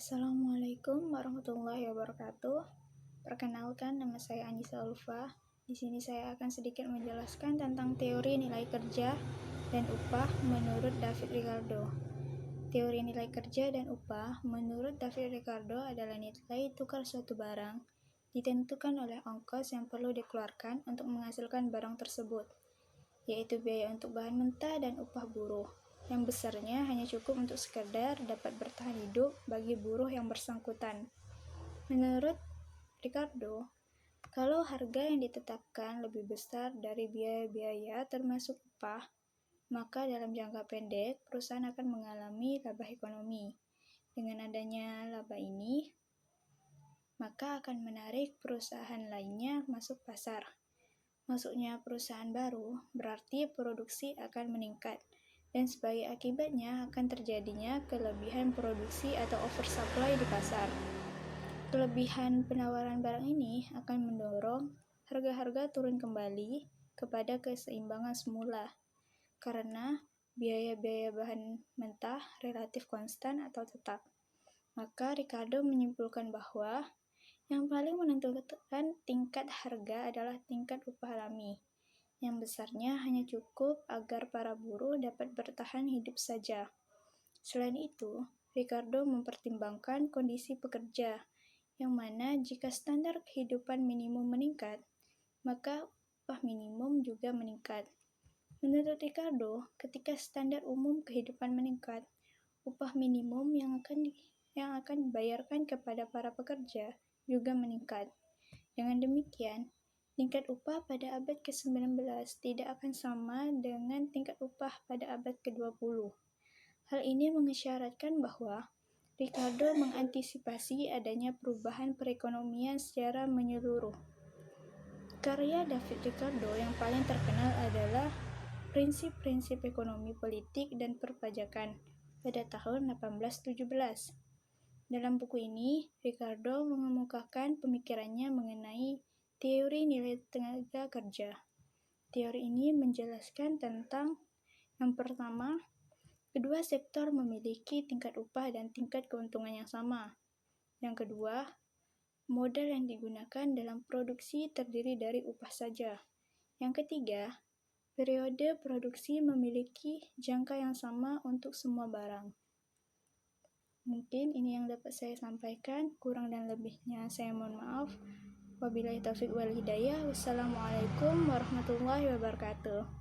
Assalamualaikum warahmatullahi wabarakatuh. Perkenalkan, nama saya Anissa Ulfa. Di sini saya akan sedikit menjelaskan tentang teori nilai kerja dan upah menurut David Ricardo. Teori nilai kerja dan upah menurut David Ricardo adalah nilai tukar suatu barang ditentukan oleh ongkos yang perlu dikeluarkan untuk menghasilkan barang tersebut, yaitu biaya untuk bahan mentah dan upah buruh, yang besarnya hanya cukup untuk sekadar dapat bertahan hidup bagi buruh yang bersangkutan. Menurut Ricardo, kalau harga yang ditetapkan lebih besar dari biaya-biaya termasuk upah, maka dalam jangka pendek perusahaan akan mengalami laba ekonomi. Dengan adanya laba ini, maka akan menarik perusahaan lainnya masuk pasar. Masuknya perusahaan baru berarti produksi akan meningkat, dan sebagai akibatnya akan terjadinya kelebihan produksi atau oversupply di pasar. Kelebihan penawaran barang ini akan mendorong harga-harga turun kembali kepada keseimbangan semula, karena biaya-biaya bahan mentah relatif konstan atau tetap. Maka Ricardo menyimpulkan bahwa yang paling menentukan tingkat harga adalah tingkat upah alami, yang besarnya hanya cukup agar para buruh dapat bertahan hidup saja. Selain itu, Ricardo mempertimbangkan kondisi pekerja, yang mana jika standar kehidupan minimum meningkat, maka upah minimum juga meningkat. Menurut Ricardo, ketika standar umum kehidupan meningkat, upah minimum yang akan dibayarkan kepada para pekerja juga meningkat. Dengan demikian, tingkat upah pada abad ke-19 tidak akan sama dengan tingkat upah pada abad ke-20. Hal ini mengisyaratkan bahwa Ricardo mengantisipasi adanya perubahan perekonomian secara menyeluruh. Karya David Ricardo yang paling terkenal adalah Prinsip-prinsip Ekonomi Politik dan Perpajakan pada tahun 1817. Dalam buku ini, Ricardo mengemukakan pemikirannya mengenai teori nilai tenaga kerja. Teori ini menjelaskan tentang yang pertama, kedua sektor memiliki tingkat upah dan tingkat keuntungan yang sama. Yang kedua, modal yang digunakan dalam produksi terdiri dari upah saja. Yang ketiga, periode produksi memiliki jangka yang sama untuk semua barang. Mungkin ini yang dapat saya sampaikan, kurang dan lebihnya saya mohon maaf. Wabillahi taufiq wal hidayah. Wassalamualaikum warahmatullahi wabarakatuh.